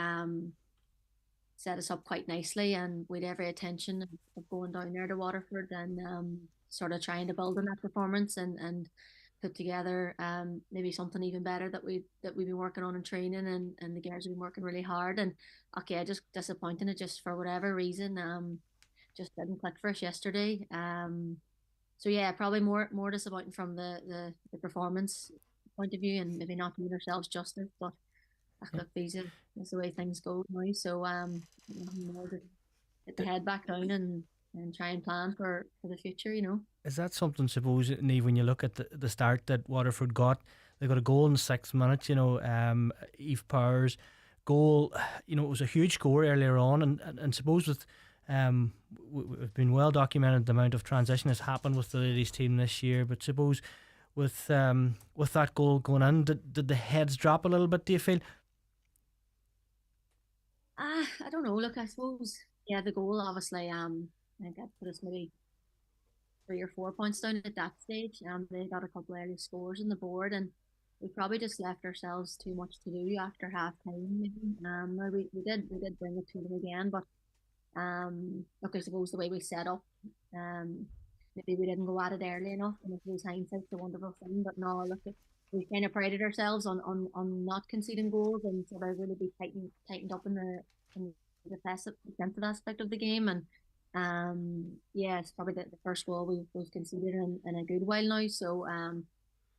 Set us up quite nicely, and with every intention of going down there to Waterford and sort of trying to build on that performance and put together maybe something even better that we've been working on in training, and the girls have been working really hard. And okay, just disappointing it just for whatever reason just didn't click for us yesterday. So yeah, probably more disappointing from the performance point of view, and maybe not doing ourselves justice, but look, that's the way things go now. So more to get the head back down and try and plan for the future, you know. Is that something, suppose, Niamh, when you look at the start that Waterford got, they got a goal in the 6th minute, you know, Eve Power's goal, you know, it was a huge score earlier on, and suppose with we've been well documented the amount of transition has happened with the ladies team this year, but suppose with that goal going in, did the heads drop a little bit, do you feel? I don't know. Look, I suppose Yeah, the goal obviously. I think that put us maybe 3 or 4 points down at that stage. They got a couple of early scores on the board, and we probably just left ourselves too much to do after half time. Maybe. No, we did bring it to them again, but look, I suppose the way we set up, um, maybe we didn't go at it early enough, and if it was hindsight's a wonderful thing. But no, look, we kind of prided ourselves on not conceding goals and sort of really be tightened up in the defensive aspect of the game. And yeah, it's probably the first goal we've conceded in a good while now. So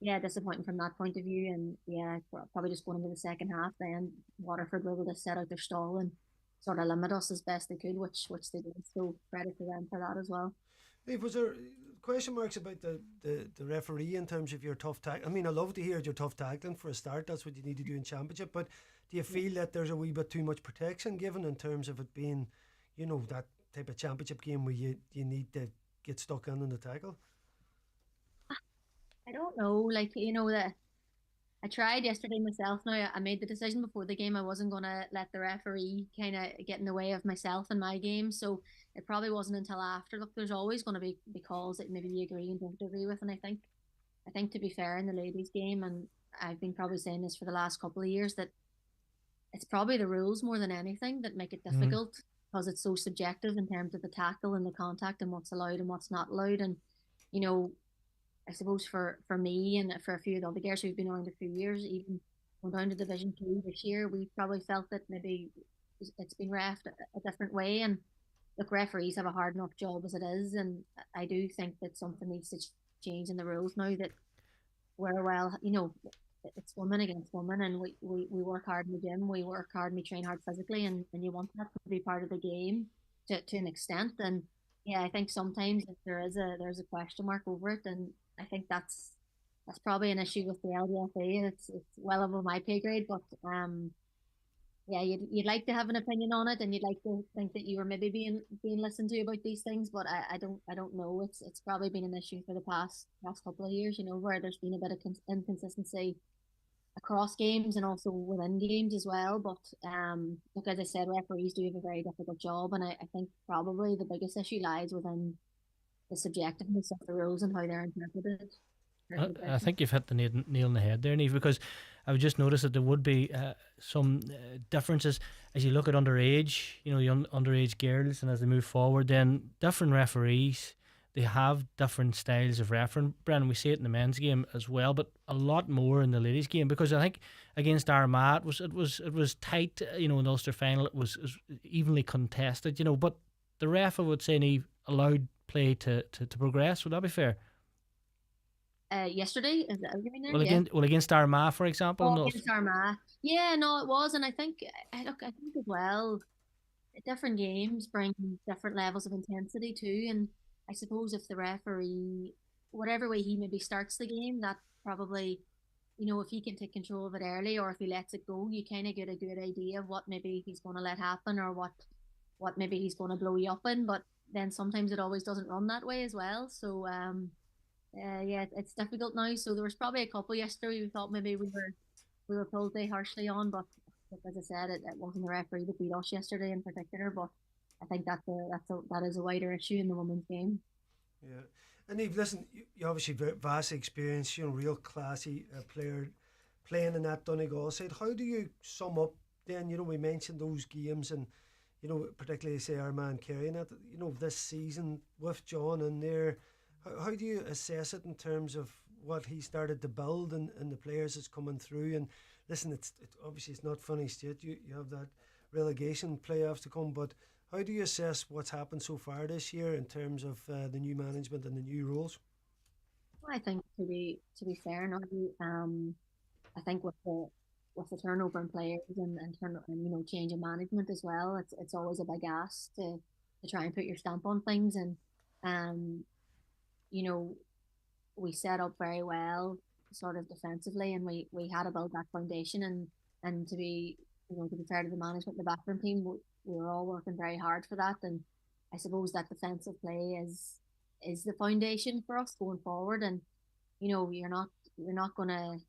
yeah, disappointing from that point of view. And yeah, probably just going into the second half, then Waterford were able to set out their stall and sort of limit us as best they could, which they did. So credit to them for that as well. Dave, was there question marks about the referee in terms of your tough tag? I mean, I love to hear your tough tackling for a start. That's what you need to do in championship. But do you feel that there's a wee bit too much protection given in terms of it being, you know, that type of championship game where you need to get stuck in the tackle? I don't know, like, you know, that I tried yesterday myself. Now I made the decision before the game I wasn't gonna let the referee kind of get in the way of myself and my game. So it probably wasn't until after. Look, there's always going to be calls that maybe you agree and don't agree with, and I think to be fair in the ladies' game, and I've been probably saying this for the last couple of years, that it's probably the rules more than anything that make it difficult because it's so subjective in terms of the tackle and the contact and what's allowed and what's not allowed. And you know, I suppose for me and for a few of the other girls who've been around a few years, even going down to Division 2 this year, we probably felt that maybe it's been refed a different way. And look, referees have a hard enough job as it is, and I do think that something needs to change in the rules now, that where, well, you know, it's women against women, and we work hard in the gym, we work hard and we train hard physically, and you want that to be part of the game to an extent. And yeah, I think sometimes if there's a question mark over it, and I think that's probably an issue with the LDFA. It's well above my pay grade, but yeah, you'd like to have an opinion on it, and you'd like to think that you were maybe being listened to about these things, but I don't know. It's probably been an issue for the past couple of years, you know, where there's been a bit of inconsistency across games and also within games as well. But look, as I said, referees do have a very difficult job, and I think probably the biggest issue lies within the subjectiveness of the rules and how they're interpreted. I think you've hit the nail on the head there, Niamh, because I've just noticed that there would be some differences as you look at underage, you know, young underage girls, and as they move forward, then different referees, they have different styles of refereeing. Brendan, we see it in the men's game as well, but a lot more in the ladies' game, because I think against Armagh it was tight. You know, in the Ulster final it was evenly contested. You know, but the ref, I would say, Niamh, allowed play to progress. Would that be fair? Yesterday, is that what you mean there? Against Armagh, for example. Oh, against Armagh. Yeah, no, it was, and I think I think as well, different games bring different levels of intensity too. And I suppose if the referee, whatever way he maybe starts the game, that probably, you know, if he can take control of it early, or if he lets it go, you kind of get a good idea of what maybe he's going to let happen, or what maybe he's going to blow you up in. But then sometimes it always doesn't run that way as well. So yeah, it's difficult now. So there was probably a couple yesterday we thought maybe we were pulled too harshly on, but as I said, it wasn't the referee that beat us yesterday in particular. But I think that is a wider issue in the women's game. Yeah, and Niamh, listen, you obviously vast experience, you know, real classy player playing in that Donegal side. How do you sum up then? You know, we mentioned those games, and you know, particularly say our man Kerry, and that, you know, this season with John in there. How do you assess it in terms of what he started to build and the players that's coming through? And listen, it's obviously it's not finished yet. You have that relegation playoffs to come, but how do you assess what's happened so far this year in terms of the new management and the new rules? I think to be fair, now, I think with the turnover in players and you know, change in management as well, it's always a big ask to try and put your stamp on things. And you know, we set up very well sort of defensively, and we had to build that foundation, and to be, you know, to be fair to the management, the backroom team, we were all working very hard for that. And I suppose that defensive play is the foundation for us going forward. And you know, you're not gonna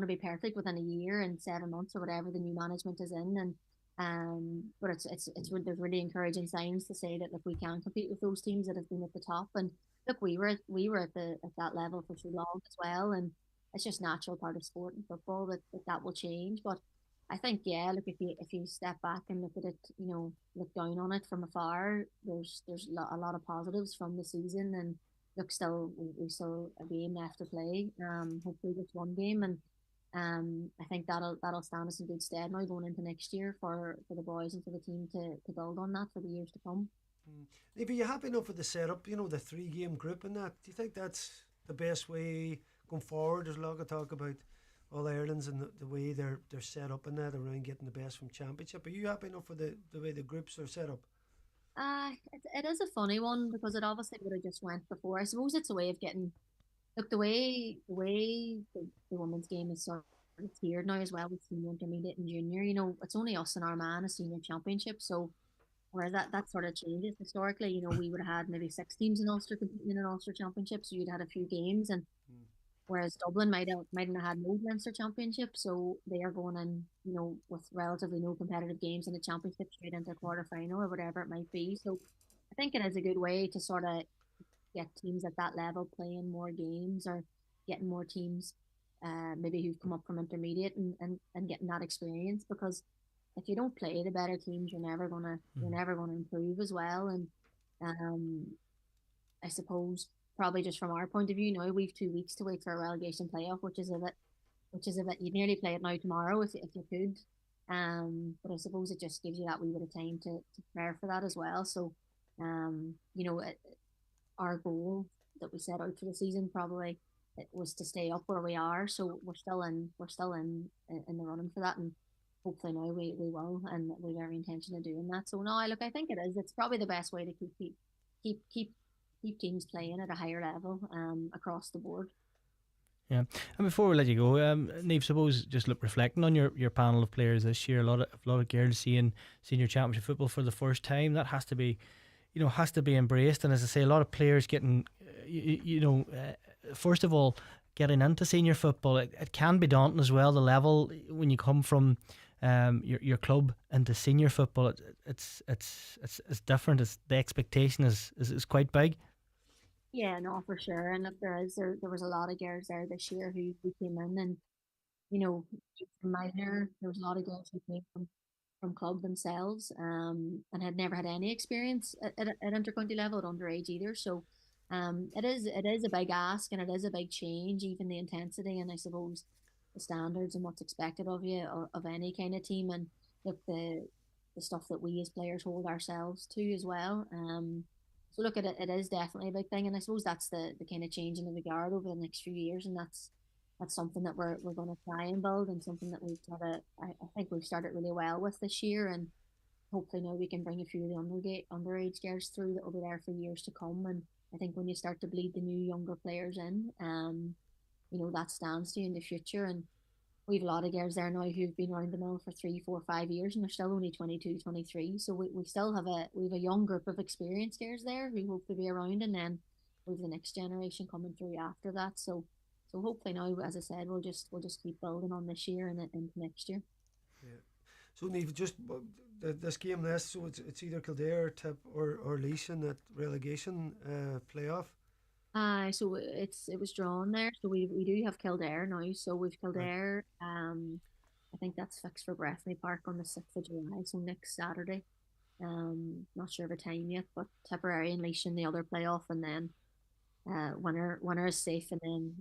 be perfect within a year and 7 months or whatever the new management is in. And But there's really encouraging signs to say that, look, we can compete with those teams that have been at the top. And look, we were at that level for so long as well, and it's just natural part of sport and football that will change. But I think, yeah, look, if you step back and look at it, look down on it from afar, there's a lot of positives from the season. And look, still we still a game left to play. Hopefully just one game, and I think that'll stand us in good stead now going into next year for the boys and for the team to build on that for the years to come. Niamh, are you happy enough with the setup? The 3-game group and that. Do you think that's the best way going forward? There's a lot of talk about All Irelands and the way they're set up and that around getting the best from Championship. Are you happy enough with the way the groups are set up? It is a funny one because it obviously would have just went before. I suppose it's a way of getting, look, the way the women's game is sort of tiered now as well with senior, intermediate, and junior. It's only us and Armagh a senior championship, so whereas that sort of changes historically. We would have had maybe 6 teams in Ulster competing in an Ulster championship, so you'd had a few games, and whereas Dublin mightn't have had no Leinster championship, so they are going in, with relatively no competitive games in the championship straight into a quarter final or whatever it might be. So I think it is a good way to sort of get teams at that level playing more games or getting more teams maybe who've come up from intermediate and getting that experience, because if you don't play the better teams, you're never gonna improve as well. And I suppose probably just from our point of view now, we've 2 weeks to wait for a relegation playoff, which is a bit you'd nearly play it now tomorrow if you could. But I suppose it just gives you that wee bit of time to prepare for that as well. So our goal that we set out for the season probably it was to stay up where we are. So we're still in the running for that, and hopefully now we will, and we have every intention of doing that. So no, I think it is. It's probably the best way to keep teams playing at a higher level across the board. Yeah, and before we let you go, Niamh, suppose just reflecting on your panel of players this year, a lot of girls seeing senior championship football for the first time. That has to be embraced. And as I say, a lot of players getting, first of all, getting into senior football, it can be daunting as well. The level when you come from your club into senior football, it's different. The expectation is quite big. Yeah, no, for sure. And look, there was a lot of girls there this year who came in, and from minor, there was a lot of girls who came from club themselves, and had never had any experience at intercounty level at underage either. So it is a big ask, and it is a big change, even the intensity and I suppose the standards and what's expected of you of any kind of team, and look the stuff that we as players hold ourselves to as well. So look at it, it is definitely a big thing, and I suppose that's the kind of changing of the guard over the next few years, and that's something that we're going to try and build, and something that I think we've started really well with this year, and hopefully now we can bring a few of the underage girls through that will be there for years to come. And I think when you start to bleed the new younger players in, that stands to you in the future. And we've a lot of girls there now who've been around the mill for 3, 4, 5 years, and they're still only 22, 23. So we still have a young group of experienced girls there who hope to be around, and then we've the next generation coming through after that. So hopefully now, as I said, we'll just keep building on this year and into next year. Yeah. So Niamh, just this game last, so it's either Kildare, Tip, or Laois in that relegation playoff. So it was drawn there. So we do have Kildare now. So we've Kildare. I think that's fixed for Breffney Park on the 6th of July. So next Saturday. Not sure of a time yet, but Tipperary and Laois in the other playoff, and then winner is safe, and then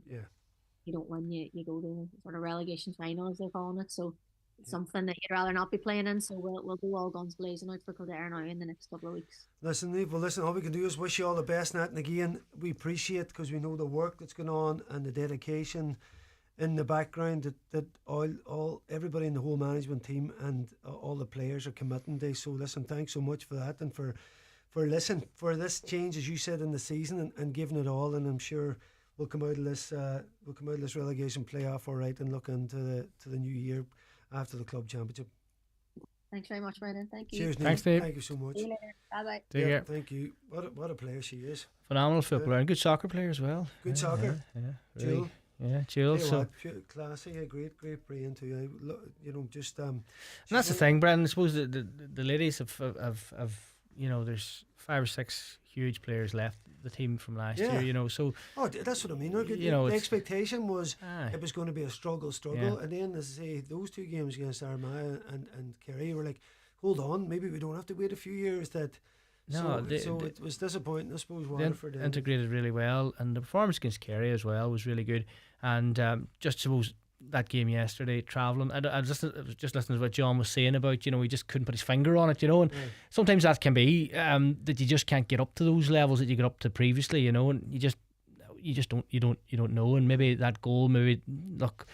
you don't win, you go to sort of relegation final as they're calling it. So it's something that you'd rather not be playing in. So we'll go all guns blazing out for Kildare now in the next couple of weeks. Listen, Niamh, all we can do is wish you all the best in that, and again we appreciate, because we know the work that's going on and the dedication in the background that all everybody in the whole management team and all the players are committing to. So listen, thanks so much for that, and for this change, as you said, in the season, and giving it all. And I'm sure we'll come out of this relegation playoff all right, and look into the new year after the club championship. Thanks very much, Brendan. Thank you. Cheers, Niamh. Thanks, Niamh. Thank you so much. See you later. Bye-bye. Take care. Thank you. What a player she is. Phenomenal footballer and good soccer player as well. Good soccer. Yeah, Jill. Yeah, Jules. Tell you So what, classy, a great brain too. You know, just and that's the thing, Brendan. I suppose the ladies have there's 5 or 6 huge players left the team from last year. So that's what I mean. The expectation was it was going to be a struggle, and then as I say, those 2 games against Armagh and Kerry were like, hold on, maybe we don't have to wait a few years. It was disappointing, I suppose. Waterford integrated really well, and the performance against Kerry as well was really good. And just suppose that game yesterday, travelling, I was just listening to what John was saying about, he just couldn't put his finger on it, and sometimes that can be that you just can't get up to those levels that you got up to previously, and you just don't know. And maybe that goal, look,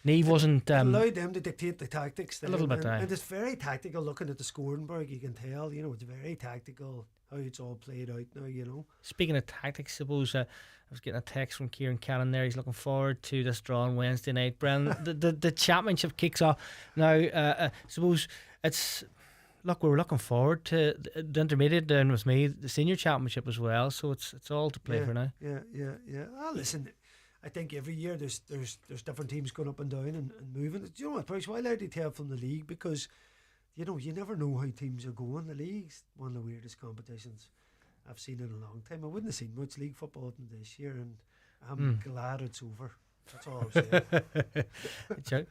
Niamh wasn't allowed them to dictate the tactics a little bit, and it's very tactical. Looking at the scoring board, you can tell, it's very tactical how it's all played out now. Speaking of tactics, suppose I was getting a text from Ciaran there. He's looking forward to this draw on Wednesday night. Brennan, the championship kicks off now. Suppose it's. Look, we were looking forward to the intermediate down with me, the senior championship as well. So it's all to play for now. Yeah. Listen, I think every year there's different teams going up and down and moving. Do you know what, Price? Why I like to from the league, because you never know how teams are going. The league's one of the weirdest competitions I've seen in a long time. I wouldn't have seen much league football this year, and I'm glad it's over. That's all I'm saying.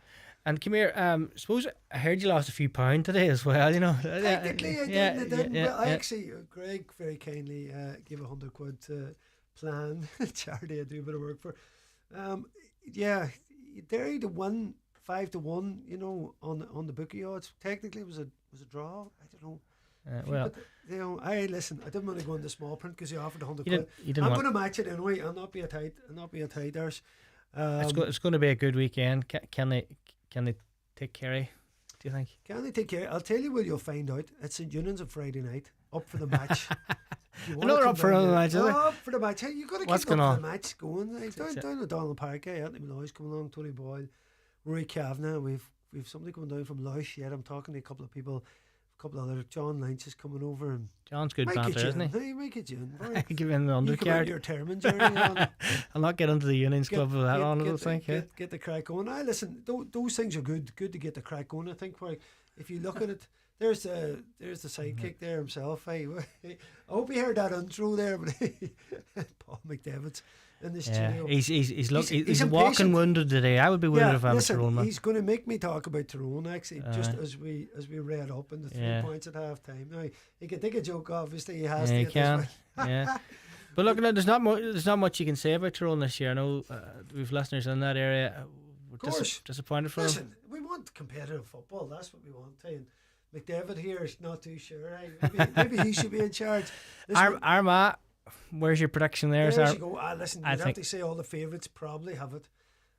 And come here, suppose I heard you lost a few pounds today as well, Technically I didn't. Well, I actually, Greg very kindly gave £100 to Plan, charity I do a bit of work for. Derry to win 5-1, on the bookie odds. Technically it was a draw. I don't know. I didn't want to go into small print because you offered £100. I'm going to match it anyway. I'll not be a tighters. It's going to be a good weekend. Can they take Kerry, do you think? Can they take Kerry? I'll tell you what you'll find out. It's St Eunan's on Friday night, up for the match. Another up for another match, is it? Up for the match. Hey, you've got to keep the match going. Down at Donald Park, Anthony Malloy's coming on, Tony Boyle, Rory Kavanagh. We've somebody coming down from Laois yet. I'm talking to a couple of people. A couple of other. John Lynch is coming over, and John's good banter, isn't he? Hey, make it June. Give him the undercard. Your Termin journey on. I'll not get into the Unions Club with that on. I don't think. Get the crack going. Listen, those things are good. Good to get the crack going. I think. If you look at it, there's the sidekick there himself. Hey, I hope you heard that intro there, but Paul McDavid's in the studio. He's walking wounded today. I would be wounded if I was Tyrone. He's going to make me talk about Tyrone actually, just as we read up in the 3 points at half time. Now he can take a joke, obviously he has to. He can. Yeah. But look, there's not much you can say about Tyrone this year. I know we've listeners in that area. We're disappointed for them. We want competitive football. That's what we want. And McDavid here is not too sure. Maybe he should be in charge. Armagh, where's your prediction there? There you go. Listen, you'd have to say all the favourites probably have it.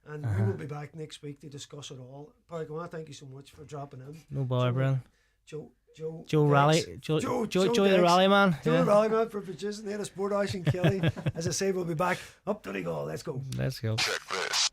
And we will be back next week to discuss it all. Park, I want to thank you so much for dropping in. No bother, Brian. Joe Raleigh, Joe the Raleigh man. Joe the Raleigh man for producing the Sport Ash and Kelly. As I say, we'll be back up to the goal. Let's go. Let's go. Check this.